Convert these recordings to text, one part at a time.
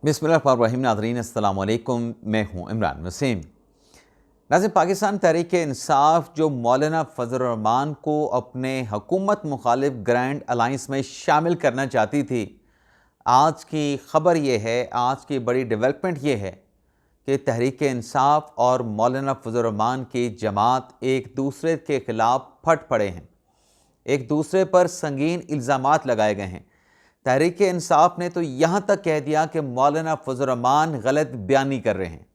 बिस्मिल्लाहिर्रहमानिर्रहीम। नाज़रीन अस्सलाम वालेकुम, मैं हूँ इमरान वसीम। नाज़रीन, पाकिस्तान तहरीक-ए-इंसाफ जो मौलाना फ़ज़ल रहमान को अपने हुकूमत मुखालिफ ग्रैंड अलायंस में शामिल करना चाहती थी, आज की ख़बर ये है, आज की बड़ी डेवलपमेंट ये है कि तहरीक-ए-इंसाफ और मौलाना फ़ज़ल रहमान की जमात एक दूसरे के ख़िलाफ़ फट पड़े हैं। एक दूसरे पर संगीन इल्ज़ामात लगाए गए हैं। तहरीक-ए-इंसाफ ने तो यहाँ तक कह दिया कि मौलाना फ़ज़ल रहमान गलत बयानी कर रहे हैं।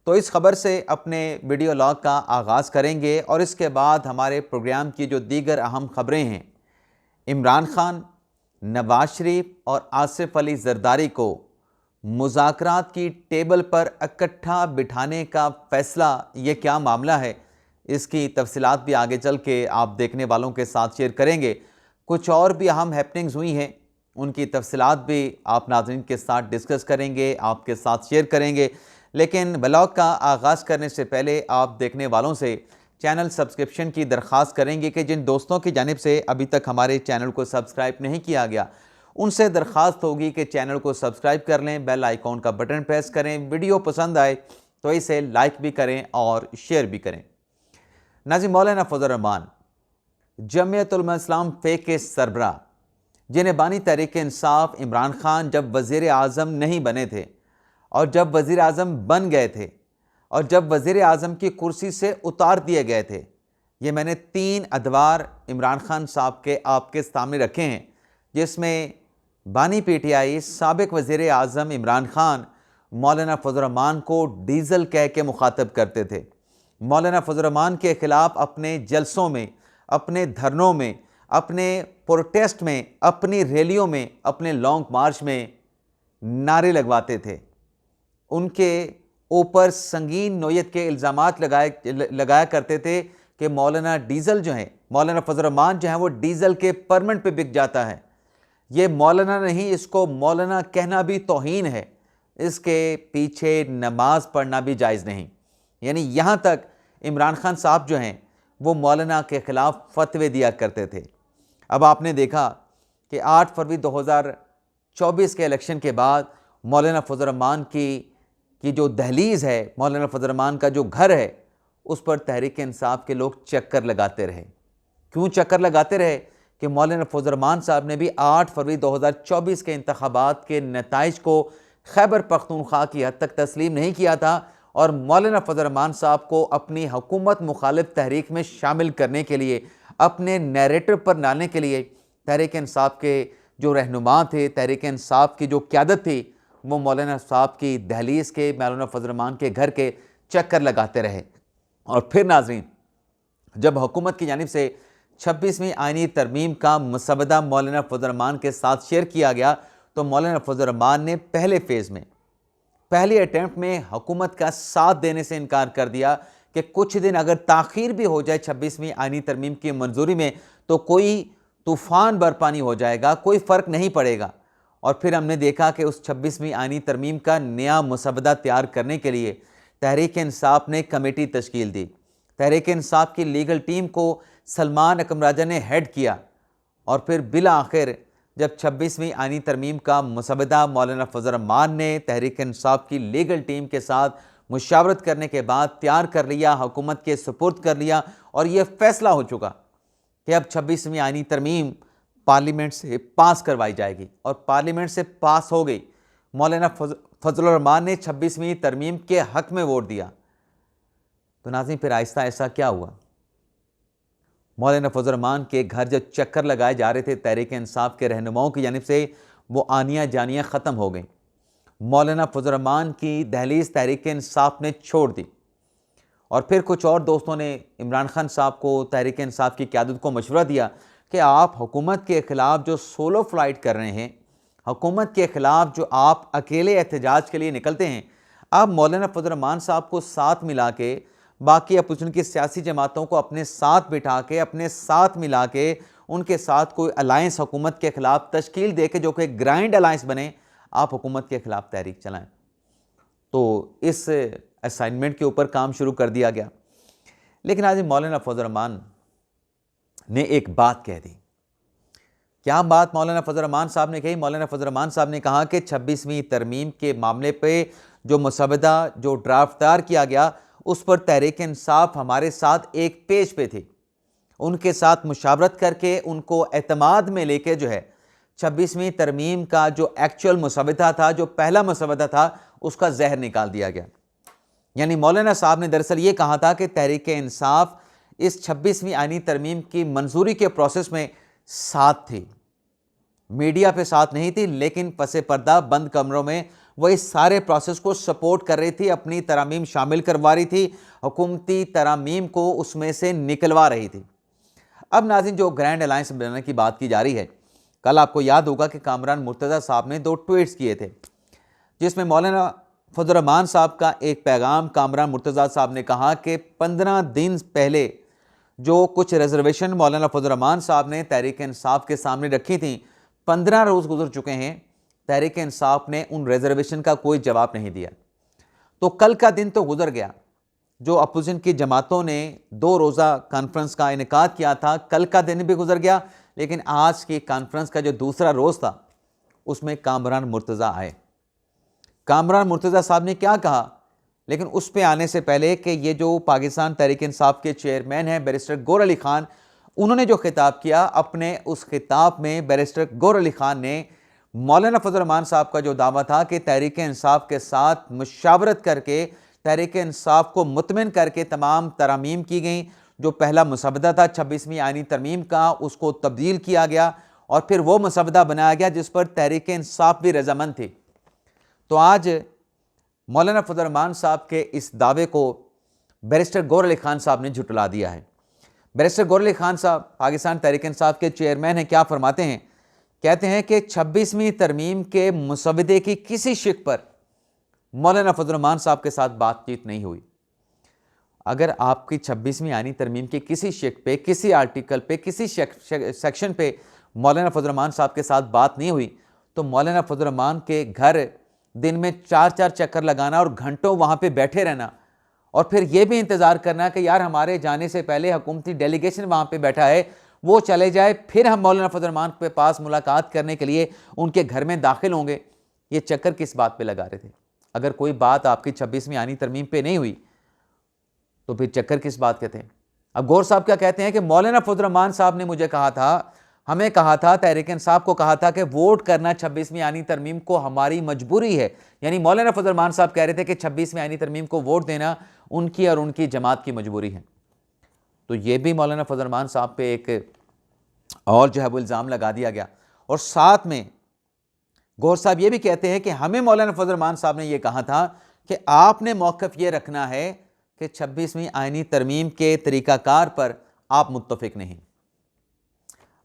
तो इस खबर से अपने वीडियो लॉग का आगाज़ करेंगे और इसके बाद हमारे प्रोग्राम की जो दीगर अहम खबरें हैं, इमरान खान, नवाज शरीफ और आसिफ अली ज़रदारी को मुज़ाकरात की टेबल पर इकट्ठा बिठाने का फ़ैसला, ये क्या मामला है, इसकी तफसीलात भी आगे चल के आप देखने वालों के साथ शेयर करेंगे। कुछ और भी अहम हैपनिंग्स हुई हैं, उनकी तफसीलात भी आप नाज़रीन के साथ डिस्कस करेंगे, आपके साथ शेयर करेंगे। लेकिन ब्लॉग का आगाज़ करने से पहले आप देखने वालों से चैनल सब्सक्रिप्शन की दरख्वास्त करेंगे कि जिन दोस्तों की जानिब से अभी तक हमारे चैनल को सब्सक्राइब नहीं किया गया, उनसे दरख्वास्त होगी कि चैनल को सब्सक्राइब कर लें, बेल आइकॉन का बटन प्रेस करें, वीडियो पसंद आए तो इसे लाइक भी करें और शेयर भी करें। नाज़रीन, मौलाना फ़ज़ल रहमान जमीयत उलमा इस्लाम फ़े के सरबराह, जिन्हें बानी तहरीक-ए-इंसाफ इमरान खान जब वज़ीर आज़म नहीं बने थे और जब वज़ीर आज़म बन गए थे और जब वज़ीर आज़म की कुर्सी से उतार दिए गए थे, ये मैंने 3 अदवार इमरान खान साहब के आपके सामने रखे हैं, जिसमें बानी पीटीआई साबिक़ वज़ीर आज़म इमरान खान मौलाना फ़ज़ल रहमान को डीज़ल कह के मुखातब करते थे। मौलाना फ़ज़ल रहमान के ख़िलाफ़ अपने जलसों में, अपने धरनों में, अपने प्रोटेस्ट में, अपनी रैलियों में, अपने लॉन्ग मार्च में नारे लगवाते थे। उनके ऊपर संगीन नोयत के इल्ज़ामात लगाया करते थे कि मौलाना डीज़ल जो है, मौलाना फ़ज़ल रहमान जो है वो डीज़ल के परमिट पे बिक जाता है। ये मौलाना नहीं, इसको मौलाना कहना भी तौहीन है, इसके पीछे नमाज पढ़ना भी जायज़ नहीं। यानी यहाँ तक इमरान खान साहब जो हैं वो मौलाना के ख़िलाफ़ फतवे दिया करते थे। अब आपने देखा कि 8 फरवरी 2024 के इलेक्शन के बाद मौलाना फ़ज़ल रहमान की जो दहलीज़ है, मौलाना फ़ज़ल रहमान का जो घर है, उस पर तहरीक-ए-इंसाफ के लोग चक्कर लगाते रहे। क्यों चक्कर लगाते रहे? कि मौलाना फ़ज़ल रहमान साहब ने भी 8 फरवरी 2024 के इंतखाबात के नताइज को खैबर पख्तूनख्वा की हद तक तस्लीम नहीं किया था और मौलाना फ़ज़ल रहमान साहब को अपनी हुकूमत मुखालिफ तहरीक में शामिल करने के लिए, अपने नैरेटिव पर लाने के लिए तहरीक-ए-इंसाफ के जो रहनुमा थे, तहरीक-ए-इंसाफ की जो क़यादत थी, वो मौलाना साहब की दहलीज़ के, मौलाना फ़ज़ल रहमान के घर के चक्कर लगाते रहे। और फिर नाज़रीन, जब हुकूमत की जानिब से 26वीं आईनी तरमीम का मसवदा मौलाना फ़ज़ल रहमान के साथ शेयर किया गया, तो मौलाना फ़ज़ल रहमान ने पहले फ़ेज़ में, पहली अटैम्प्ट में हुकूमत का साथ देने से इनकार कर दिया कि कुछ दिन अगर ताख़ीर भी हो जाए 26वीं आईनी तरमीम की मंजूरी में तो कोई तूफ़ान बरपा नहीं हो जाएगा, कोई फ़र्क नहीं पड़ेगा। और फिर हमने देखा कि उस 26वीं आईनी तरमीम का नया मसवदा तैयार करने के लिए तहरीक-ए-इंसाफ ने कमेटी तश्कील दी। तहरीक-ए-इंसाफ की लीगल टीम को सलमान अकरम राजा ने हेड किया और फिर बिल आखिर जब 26वीं आईनी तरमीम का मसवदा मौलाना फ़ज़ल रहमान ने तहरीक-ए-इंसाफ की लीगल टीम के साथ मुशावरत करने के बाद तैयार कर लिया, हुकूमत के सुपुर्द कर लिया और यह फ़ैसला हो चुका कि अब 26वीं आईनी तरमीम पार्लियामेंट से पास करवाई जाएगी और पार्लियामेंट से पास हो गई। मौलाना फ़ज़ल रहमान ने 26वीं तरमीम के हक़ में वोट दिया। तो नाज़रीन, फिर आहिस्ता आहिस्ता क्या हुआ? मौलाना फ़ज़ल रहमान के घर जब चक्कर लगाए जा रहे थे तहरीक-ए-इंसाफ के रहनुमाओं की जानिब से, वो आनियाँ जानियाँ ख़त्म हो गई। मौलाना फ़ज़ल रहमान की दहलीज़ तहरीक-ए-इंसाफ ने छोड़ दी और फिर कुछ और दोस्तों ने इमरान खान साहब को, तहरीक-ए-इंसाफ की क़यादत को मशवरा दिया कि आप हुकूमत के ख़िलाफ़ जो सोलो फ्लाइट कर रहे हैं, हुकूमत के ख़िलाफ़ जो आप अकेले एहतजाज के लिए निकलते हैं, आप मौलाना फ़ज़ल रहमान साहब को साथ मिला के, बाकी अपोजिशन की सियासी जमातों को अपने साथ बिठा के, अपने साथ मिला के, उनके साथ कोई अलायंस हुकूमत के ख़िलाफ़ तश्कील दे के जो कि ग्रांड अलायंस बने, आप हुकूमत के ख़िलाफ़ तहरीक चलाएँ। तो इस असाइनमेंट के ऊपर काम शुरू कर दिया गया। लेकिन आज मौलाना फ़ज़ल रहमान ने एक बात कह दी क्या बात मौलाना फजल रहमान साहब ने कही? मौलाना फजल रहमान साहब ने कहा कि 26वीं तरमीम के मामले पे जो मसवदा जो ड्राफ्ट तैयार किया गया उस पर तहरीक इंसाफ हमारे साथ एक पेज पे थी। उनके साथ मुशावरत करके उनको एतमाद में लेके जो है 26वीं तरमीम का जो एक्चुअल मसवदा था, जो पहला मसवदा था, उसका जहर निकाल दिया गया। यानी मौलाना साहब ने दरअसल ये कहा था कि तहरीक इंसाफ इस 26वीं आईनी तरमीम की मंजूरी के प्रोसेस में साथ थी, मीडिया पे साथ नहीं थी, लेकिन पसे पर्दा बंद कमरों में वह इस सारे प्रोसेस को सपोर्ट कर रही थी, अपनी तरामीम शामिल करवा रही थी, हुकूमती तरामीम को उसमें से निकलवा रही थी। अब नाज़रीन, जो ग्रैंड अलायंस बनाने की बात की जा रही है, कल आपको याद होगा कि कामरान मुर्तज़ा साहब ने 2 ट्वीट्स किए थे, जिसमें मौलाना फजल रहमान साहब का एक पैगाम कामरान मुर्तज़ा साहब ने कहा कि 15 दिन पहले जो कुछ रिजर्वेशन मौलाना फजल रहमान साहब ने तहरीक इंसाफ के सामने रखी थी, 15 रोज़ गुजर चुके हैं, तहरीक इंसाफ ने उन रिजर्वेशन का कोई जवाब नहीं दिया। तो कल का दिन तो गुजर गया, जो अपोजिशन की जमातों ने 2 रोज़ा कॉन्फ्रेंस का इनेकाद किया था, कल का दिन भी गुजर गया, लेकिन आज की कॉन्फ्रेंस का जो दूसरा रोज़ था उसमें कामरान मुर्तज़ा आए। कामरान मुर्तज़ा साहब ने क्या कहा, लेकिन उस पे आने से पहले कि ये जो पाकिस्तान तहरीक इंसाफ के चेयरमैन हैं बैरिस्टर गौहर अली खान, उन्होंने जो खिताब किया, अपने उस खिताब में बैरिस्टर गौहर अली खान ने मौलाना फजल रहमान साहब का जो दावा था कि तहरीक इंसाफ के साथ मुशावरत करके तहरीक इंसाफ को मुतमिन करके तमाम तरामीम की गई, जो पहला मसवदा था 26वीं आईनी तरमीम का, उसको तब्दील किया गया और फिर वो मसवदा बनाया गया जिस पर तहरीक इंसाफ भी रजामंद थी। तो आज मौलाना फजल रहमान साहब के इस दावे को बैरिस्टर गौहर अली खान साहब ने झुटला दिया है। बैरिस्टर गौहर अली खान साहब पाकिस्तान तहरीक इंसाफ के चेयरमैन हैं, क्या फरमाते हैं? कहते हैं कि 26वीं तरमीम के मसवदे की किसी शिक पर मौलाना फजल रहमान साहब के साथ बातचीत नहीं हुई। अगर आपकी 26वीं आईनी तरमीम की किसी शिक पे, किसी आर्टिकल पे, किसी सेक्शन पे मौलाना फजल रहमान साहब के साथ बात नहीं हुई, तो मौलाना फजल रहमान के घर दिन में 4-4 चक्कर लगाना और घंटों वहाँ पे बैठे रहना और फिर ये भी इंतज़ार करना कि यार हमारे जाने से पहले हुकूमती डेलीगेशन वहाँ पे बैठा है, वो चले जाए, फिर हम मौलाना फजल रहमान के पास मुलाकात करने के लिए उनके घर में दाखिल होंगे। ये चक्कर किस बात पे लगा रहे थे? अगर कोई बात आपकी 26वीं आईनी तरमीम पे नहीं हुई तो फिर चक्कर किस बात के थे? अब गौहर साहब क्या कहते हैं कि मौलाना फजल रहमान साहब ने मुझे कहा था, हमें कहा था, तहरीक इंसाफ को कहा था कि वोट करना 26वीं आईनी तरमीम को हमारी मजबूरी है। यानी मौलाना फजल रहमान साहब कह रहे थे कि 26वीं आईनी तरमीम को वोट देना उनकी और उनकी जमात की मजबूरी है। तो ये भी मौलाना फजल रहमान साहब पे एक और जो है वो इल्ज़ाम लगा दिया गया। और साथ में गौहर साहब ये भी कहते हैं कि हमें मौलाना फजल रहमान साहब ने ये कहा था कि आपने मौक़िफ़ ये रखना है कि 26वीं आईनी तरमीम के तरीक़ाकार पर आप मुत्तफ़िक नहीं।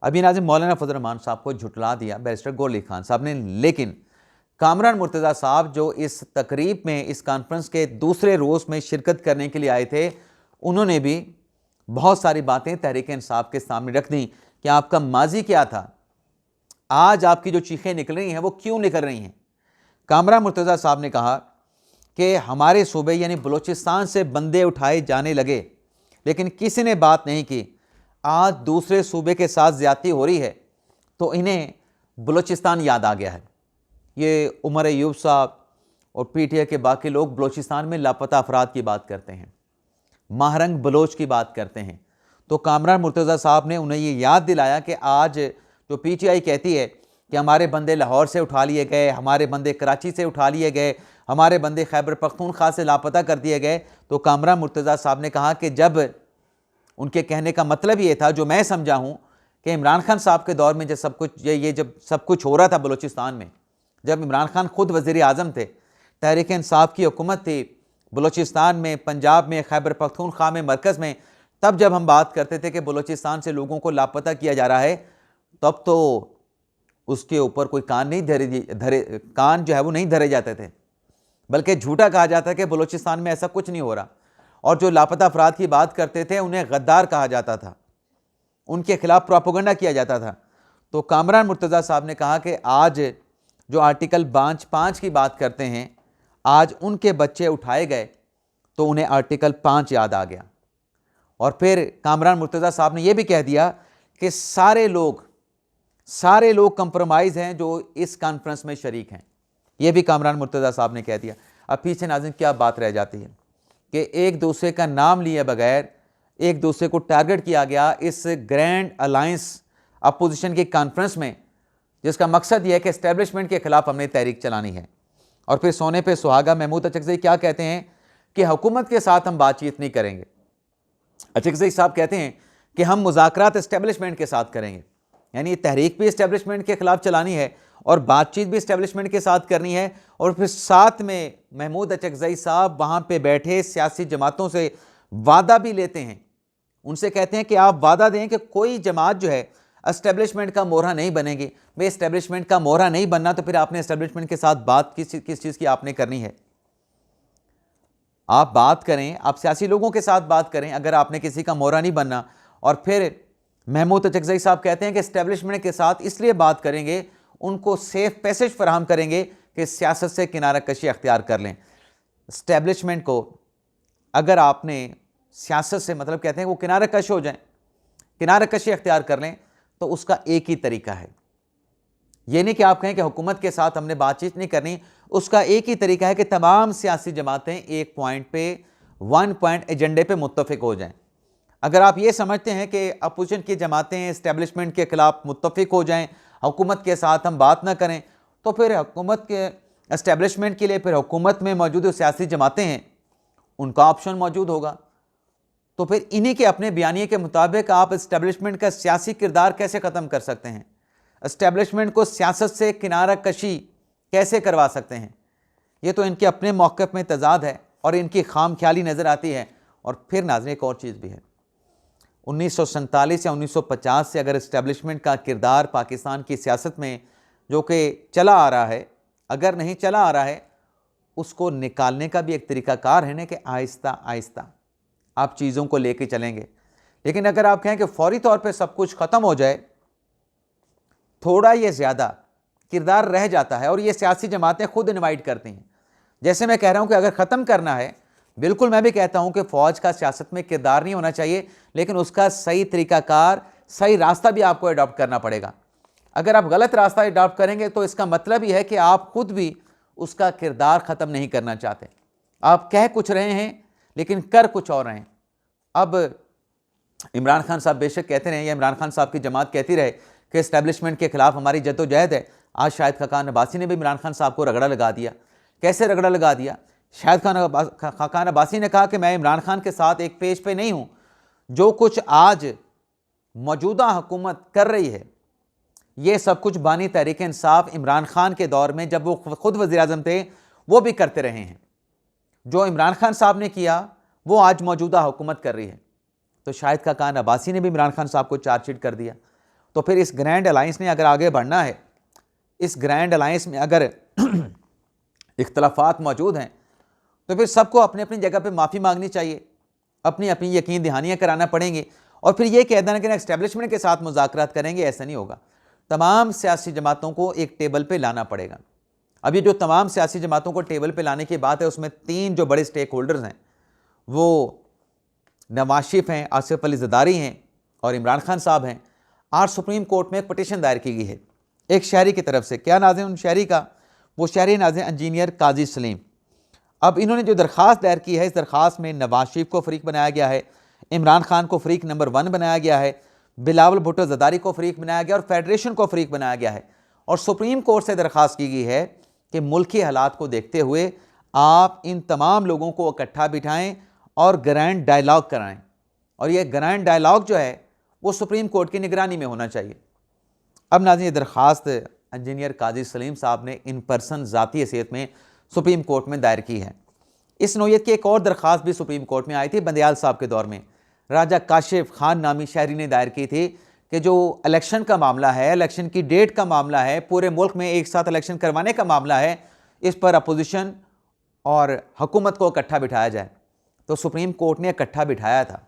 अभी नाज़िम मौलाना फजल रहमान साहब को झुटला दिया बैरिस्टर गौहर अली खान साहब ने, लेकिन कामरान मुर्तज़ा साहब जो इस तकरीब में, इस कॉन्फ्रेंस के दूसरे रोज़ में शिरकत करने के लिए आए थे, उन्होंने भी बहुत सारी बातें तहरीक इंसाफ के सामने रख दी कि आपका माजी क्या था, आज आपकी जो चीखें निकल रही हैं वो क्यों निकल रही हैं। कामरान मुर्तज़ा साहब ने कहा कि हमारे सूबे यानी बलूचिस्तान से बंदे उठाए जाने लगे, लेकिन किसी ने बात नहीं की। आज दूसरे सूबे के साथ ज़्यादती हो रही है तो इन्हें बलूचिस्तान याद आ गया है। ये उमर अयूब साहब और पीटीआई के बाकी लोग बलूचिस्तान में लापता अफराद की बात करते हैं, माहरंग बलोच की बात करते हैं। तो कामरान मुर्तज़ा साहब ने उन्हें ये याद दिलाया कि आज जो पीटीआई कहती है कि हमारे बंदे लाहौर से उठा लिए गए, हमारे बंदे कराची से उठा लिए गए, हमारे बंदे खैबर पख्तूनख्वा से लापता कर दिए गए, तो कामरान मुर्तज़ा साहब ने कहा कि जब उनके कहने का मतलब ये था, जो मैं समझा हूँ, कि इमरान खान साहब के दौर में जब सब कुछ हो रहा था बलूचिस्तान में, जब इमरान खान खुद वज़ीर आज़म थे, तहरीक इंसाफ की हुकूमत थी बलूचिस्तान में, पंजाब में, खैबर पख्तूनख्वा में, मरकज़ में, तब जब हम बात करते थे कि बलूचिस्तान से लोगों को लापता किया जा रहा है, तब तो उसके ऊपर कोई कान जो है वो नहीं धरे जाते थे, बल्कि झूठा कहा जाता है कि बलूचिस्तान में ऐसा कुछ नहीं हो रहा। और जो लापता अफराद की बात करते थे उन्हें गद्दार कहा जाता था, उनके खिलाफ प्रोपेगेंडा किया जाता था। तो कामरान मुर्तज़ा साहब ने कहा कि आज जो आर्टिकल 5 की बात करते हैं, आज उनके बच्चे उठाए गए तो उन्हें आर्टिकल 5 याद आ गया। और फिर कामरान मुर्तज़ा साहब ने यह भी कह दिया कि सारे लोग सारे लोग कंप्रोमाइज़ हैं जो इस कॉन्फ्रेंस में शरीक हैं। ये भी कामरान मुर्तज़ा साहब ने कह दिया। अब पीछे नाज़रीन क्या बात रह जाती है कि एक दूसरे का नाम लिए बगैर एक दूसरे को टारगेट किया गया इस ग्रैंड अलायंस अपोजिशन की कॉन्फ्रेंस में, जिसका मकसद यह है कि एस्टेब्लिशमेंट के खिलाफ हमने तहरीक चलानी है। और फिर सोने पे सुहागा महमूद अचकज़ई क्या कहते हैं कि हुकूमत के साथ हम बातचीत नहीं करेंगे। अचकज़ई साहब कहते हैं कि हम मुज़ाकरात एस्टेब्लिशमेंट के साथ करेंगे, यानी तहरीक भी एस्टेब्लिशमेंट के खिलाफ चलानी है और बातचीत भी एस्टेब्लिशमेंट के साथ करनी है। और फिर साथ में महमूद अचकज़ई साहब वहाँ पे बैठे सियासी जमातों से वादा भी लेते हैं, उनसे कहते हैं कि आप वादा दें कि कोई जमात जो है एस्टेब्लिशमेंट का मोहरा नहीं बनेगी। भाई एस्टेब्लिशमेंट का मोहरा नहीं बनना तो फिर आपने एस्टेब्लिशमेंट के साथ बात किस चीज़ की आपने करनी है? आप बात करें, आप सियासी लोगों के साथ बात करें, अगर आपने किसी का मोहरा नहीं बनना। और फिर महमूद अचकज़ई साहब कहते हैं कि एस्टेब्लिशमेंट के साथ इसलिए बात करेंगे, उनको सेफ पैसेज फराहम करेंगे कि सियासत से किनारा कशी अख्तियार कर लें। एस्टेब्लिशमेंट को अगर आपने सियासत से मतलब कहते हैं वो किनारा कश हो जाए, किनारा कशी अख्तियार कर लें, तो उसका एक ही तरीका है। ये नहीं कि आप कहें कि हुकूमत के साथ हमने बातचीत नहीं करनी, उसका एक ही तरीका है कि तमाम सियासी जमातें एक पॉइंट पे, वन पॉइंट एजेंडे पे मुत्तफिक हो जाएं। अगर आप ये समझते हैं कि अपोजिशन की जमातें एस्टेब्लिशमेंट के खिलाफ मुत्तफिक हो जाएं, हुकूमत के साथ हम बात ना करें, तो फिर हुकूमत के एस्टेब्लिशमेंट के लिए फिर हुकूमत में मौजूद जो सियासी जमातें हैं उनका ऑप्शन मौजूद होगा। तो फिर इन्हीं के अपने बयानिए के मुताबिक आप एस्टेब्लिशमेंट का सियासी किरदार कैसे ख़त्म कर सकते हैं, एस्टेब्लिशमेंट को सियासत से किनारा कशी कैसे करवा सकते हैं? ये तो इनके अपने मौक़िफ़ में तज़ाद है और इनकी खाम ख्याली नज़र आती है। और फिर नाज़रीन एक और चीज़ भी है, 1947 या 1950 से अगर एस्टेब्लिशमेंट का किरदार पाकिस्तान की सियासत में जो कि चला आ रहा है, अगर नहीं चला आ रहा है, उसको निकालने का भी एक तरीक़ाकार है ना कि आहिस्ता आहिस्ता आप चीज़ों को लेके चलेंगे। लेकिन अगर आप कहें कि फौरी तौर पे सब कुछ ख़त्म हो जाए, थोड़ा ये ज़्यादा किरदार रह जाता है और ये सियासी जमातें खुद इनवाइट करती हैं। जैसे मैं कह रहा हूँ कि अगर ख़त्म करना है, बिल्कुल मैं भी कहता हूँ कि फ़ौज का सियासत में किरदार नहीं होना चाहिए, लेकिन उसका सही तरीक़ाकार, सही रास्ता भी आपको अडॉप्ट करना पड़ेगा। अगर आप गलत रास्ता अडॉप्ट करेंगे तो इसका मतलब ये है कि आप खुद भी उसका किरदार ख़त्म नहीं करना चाहते। आप कह कुछ रहे हैं लेकिन कर कुछ और रहे हैं। अब इमरान खान साहब बेशक कहते रहे या इमरान खान साहब की जमात कहती रहे कि एस्टेब्लिशमेंट के खिलाफ हमारी जद्दोजहद है। आज शाहिद खाकान अब्बासी ने भी इमरान खान साहब को रगड़ा लगा दिया। कैसे रगड़ा लगा दिया? शाहिद खाकान अब्बासी ने कहा कि मैं इमरान खान के साथ एक पेज पे नहीं हूँ। जो कुछ आज मौजूदा हुकूमत कर रही है, ये सब कुछ बानी तहरीक इंसाफ इमरान खान के दौर में जब वो खुद वज़ीर-ए-आज़म थे वो भी करते रहे हैं। जो इमरान खान साहब ने किया वो आज मौजूदा हुकूमत कर रही है। तो शाहिद खाकान अब्बासी ने भी इमरान खान साहब को चार्जशीट कर दिया। तो फिर इस ग्रैंड अलायंस ने अगर आगे बढ़ना है, इस ग्रैंड अलायंस में अगर इख्तलाफात मौजूद हैं, तो फिर सबको अपनी अपनी जगह पे माफ़ी मांगनी चाहिए, अपनी अपनी यकीन दहानियाँ कराना पड़ेंगी। और फिर ये कह देना कि एस्टेब्लिशमेंट के साथ मुज़ाकरात करेंगे, ऐसा नहीं होगा। तमाम सियासी जमातों को एक टेबल पे लाना पड़ेगा। अब ये जो तमाम सियासी जमातों को टेबल पे लाने की बात है, उसमें 3 जो बड़े स्टेक होल्डर्स हैं वो नवाज शरीफ हैं, आसिफ अली ज़रदारी हैं और इमरान खान साहब हैं। आज सुप्रीम कोर्ट में एक पटिशन दायर की गई है एक शहरी की तरफ से। क्या नाज़िम उन शहरी का? वो शहरी नाज़िम इंजीनियर काजी सलीम। अब इन्होंने जो दरख्वास्त दायर की है, इस दरख्वास्त में नवाज शरीफ को फ़रीक बनाया गया है, इमरान खान को फ़रीक नंबर 1 बनाया गया है, बिलावल भुट्टो ज़रदारी को फ़रीक बनाया गया और फेडरेशन को फ़रीक बनाया गया है। और सुप्रीम कोर्ट से दरख्वास्त की गई है कि मुल्की हालात को देखते हुए आप इन तमाम लोगों को इकट्ठा बिठाएं और ग्रैंड डायलॉग कराएं। और ये ग्रैंड डायलॉग जो है वो सुप्रीम कोर्ट की निगरानी में होना चाहिए। अब नाज़रीन, ये दरख्वास्त इंजीनियर काजी सलीम साहब ने इन पर्सन ज़ाती हैसियत में सुप्रीम कोर्ट में दायर की है। इस नौयत की एक और दरख्वास्त भी सुप्रीम कोर्ट में आई थी बंदयाल साहब के दौर में। राजा काशिफ खान नामी शहरी ने दायर की थी कि जो इलेक्शन का मामला है, इलेक्शन की डेट का मामला है, पूरे मुल्क में एक साथ इलेक्शन करवाने का मामला है, इस पर अपोजिशन और हुकूमत को इकट्ठा बिठाया जाए। तो सुप्रीम कोर्ट ने इकट्ठा बिठाया था।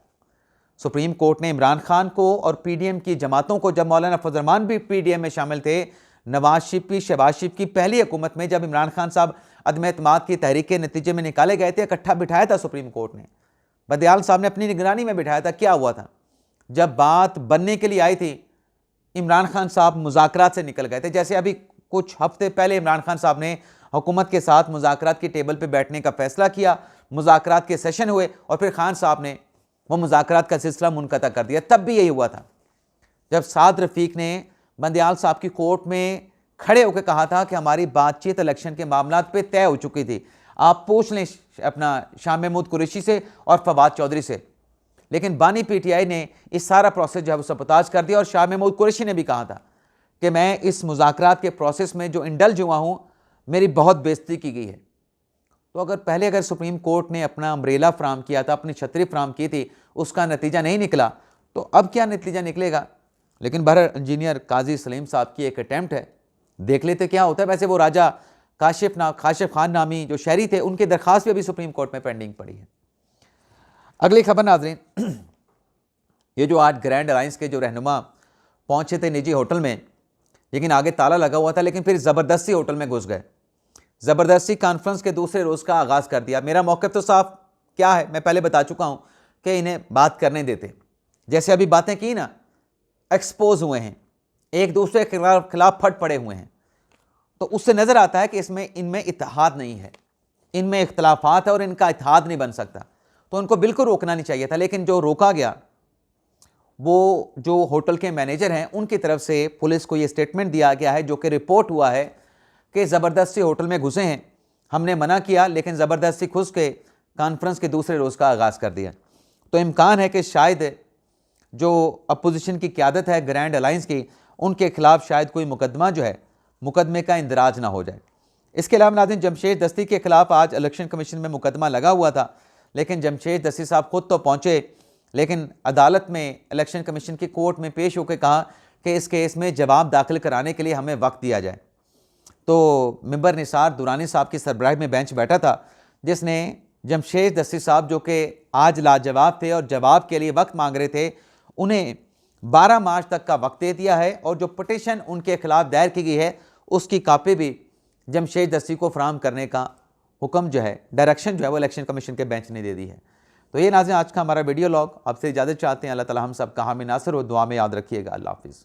सुप्रीम कोर्ट ने इमरान खान को और पीडीएम की जमातों को, जब मौलाना फजल रहमान भी पीडीएम में शामिल थे, नवाज शरीफ की, शहबाज शरीफ की पहली हुकूमत में जब इमरान खान साहब अदम एतमाद की तहरीक के नतीजे में निकाले गए थे, इकट्ठा बिठाया था सुप्रीम कोर्ट ने। बंदयाल साहब ने अपनी निगरानी में बिठाया था। क्या हुआ था? जब बात बनने के लिए आई थी इमरान खान साहब मुज़ाकरात से निकल गए थे। जैसे अभी कुछ हफ्ते पहले इमरान खान साहब ने हुकूमत के साथ मुज़ाकरात की टेबल पे बैठने का फैसला किया, मुज़ाकरात के सेशन हुए और फिर खान साहब ने वो मुज़ाकरात का सिलसिला मुनक़ता कर दिया। तब भी यही हुआ था जब साद रफ़ीक ने बंदियाल साहब की कोर्ट में खड़े होकर कहा था कि हमारी बातचीत इलेक्शन के मामलात पे तय हो चुकी थी, आप पूछ लें अपना शाह महमूद कुरैशी से और फवाद चौधरी से। लेकिन बानी पीटीआई ने इस सारा प्रोसेस जो है वो सबताज कर दिया और शाह महमूद कुरैशी ने भी कहा था कि मैं इस मुज़ाकरात के प्रोसेस में जो इंडल्ज हुआ हूँ, मेरी बहुत बेइज्जती की गई है। तो अगर सुप्रीम कोर्ट ने अपना अम्ब्रेला फ्राहम किया था, अपनी छतरी फ्राहम की थी, उसका नतीजा नहीं निकला, तो अब क्या नतीजा निकलेगा। लेकिन बहर इंजीनियर काजी सलीम साहब की एक अटैम्प्ट है, देख लेते क्या होता है। वैसे वो राजा काशिफ खान नामी जो शहरी थे, उनकी दरख्वास्त भी अभी सुप्रीम कोर्ट में पेंडिंग पड़ी है। अगली खबर नाज़रीन, ये जो आज ग्रैंड अलायंस के जो रहनुमा पहुंचे थे निजी होटल में, लेकिन आगे ताला लगा हुआ था, लेकिन फिर ज़बरदस्ती होटल में घुस गए, ज़बरदस्ती कॉन्फ्रेंस के दूसरे रोज़ का आगाज़ कर दिया। मेरा मौक़िफ़ तो साफ क्या है, मैं पहले बता चुका हूँ कि इन्हें बात करने देते। जैसे अभी बातें की ना, एक्सपोज हुए हैं, एक दूसरे के खिलाफ फट पड़े हुए हैं, तो उससे नज़र आता है कि इनमें इत्तेहाद नहीं है, इनमें इख्तलाफात है और इनका इत्तेहाद नहीं बन सकता। तो उनको बिल्कुल रोकना नहीं चाहिए था। लेकिन जो रोका गया, वो जो होटल के मैनेजर हैं, उनकी तरफ से पुलिस को ये स्टेटमेंट दिया गया है, जो कि रिपोर्ट हुआ है कि ज़बरदस्ती होटल में घुसे हैं, हमने मना किया लेकिन ज़बरदस्ती घुस के कॉन्फ्रेंस के दूसरे रोज़ का आगाज़ कर दिया। तो इम्कान है कि शायद जो अपोजिशन की क़यादत है ग्रैंड अलायंस की, उनके खिलाफ शायद कोई मुकदमा जो है, मुकदमे का इंदराज ना हो जाए। इसके अलावा नाज़रीन, जमशेद दस्ती के खिलाफ आज इलेक्शन कमीशन में मुकदमा लगा हुआ था, लेकिन जमशेद दस्ती साहब खुद तो पहुँचे, लेकिन अदालत में इलेक्शन कमीशन की कोर्ट में पेश होकर कहा कि इस केस में जवाब दाखिल कराने के लिए हमें वक्त दिया जाए। तो मेंबर निसार दुरानी साहब की सरबराही में बेंच बैठा था, जिसने जमशेद दस्ती साहब जो कि आज लाजवाब थे और जवाब के लिए वक्त मांग रहे थे, उन्हें 12 मार्च तक का वक्त दे दिया है और जो पिटीशन उनके खिलाफ दायर की गई है, उसकी कापी भी जमशेद दस्ती को फराहम करने का हुक्म जो है, डायरेक्शन जो है, वो इलेक्शन कमीशन के बेंच ने दे दी है। तो ये नाज़रीन आज का हमारा वीडियो लॉग। आपसे इजाज़त चाहते हैं। अल्लाह ताला हम सब का हामी नासिर हो, दुआ में याद रखिएगा। अल्लाह हाफ़िज़।